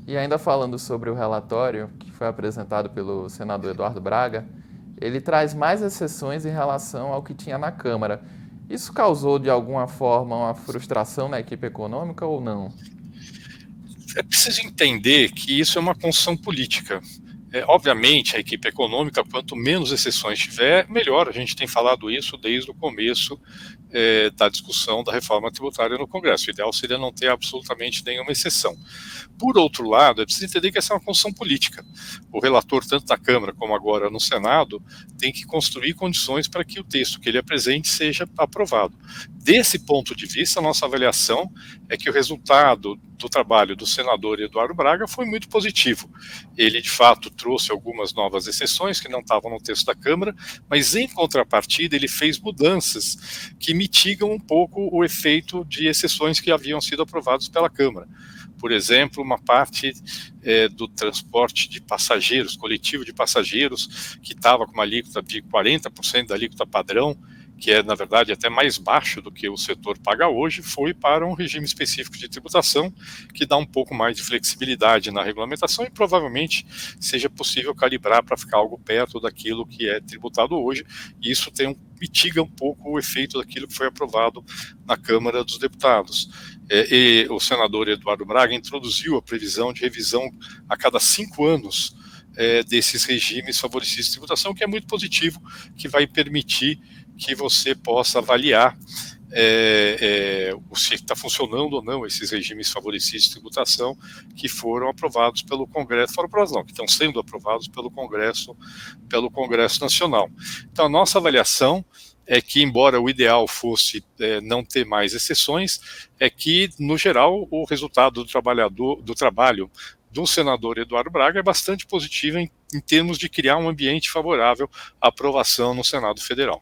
E ainda falando sobre o relatório que foi apresentado pelo senador Eduardo Braga, ele traz mais exceções em relação ao que tinha na Câmara. Isso causou de alguma forma uma frustração na equipe econômica ou não? É preciso entender que isso é uma construção política. Obviamente, a equipe econômica, quanto menos exceções tiver, melhor. A gente tem falado isso desde o começo da discussão da reforma tributária no Congresso. O ideal seria não ter absolutamente nenhuma exceção. Por outro lado, é preciso entender que essa é uma construção política. O relator, tanto da Câmara como agora no Senado, tem que construir condições para que o texto que ele apresente seja aprovado. Desse ponto de vista, a nossa avaliação é que o resultado do trabalho do senador Eduardo Braga foi muito positivo. Ele, de fato, trouxe algumas novas exceções que não estavam no texto da Câmara, mas, em contrapartida, ele fez mudanças que mitigam um pouco o efeito de exceções que haviam sido aprovadas pela Câmara. Por exemplo, uma parte do transporte de passageiros, coletivo de passageiros, que estava com uma alíquota de 40% da alíquota padrão, que é, na verdade, até mais baixo do que o setor paga hoje, foi para um regime específico de tributação, que dá um pouco mais de flexibilidade na regulamentação e provavelmente seja possível calibrar para ficar algo perto daquilo que é tributado hoje, e isso mitiga um pouco o efeito daquilo que foi aprovado na Câmara dos Deputados. E o senador Eduardo Braga introduziu a previsão de revisão a cada 5 anos desses regimes favorecidos de tributação, que é muito positivo, que vai permitir que você possa avaliar se está funcionando ou não esses regimes favorecidos de tributação que foram aprovados pelo Congresso, foram aprovados não, que estão sendo aprovados pelo Congresso Nacional. Então, a nossa avaliação é que, embora o ideal fosse não ter mais exceções, é que, no geral, o resultado do trabalho do senador Eduardo Braga é bastante positivo em termos de criar um ambiente favorável à aprovação no Senado Federal.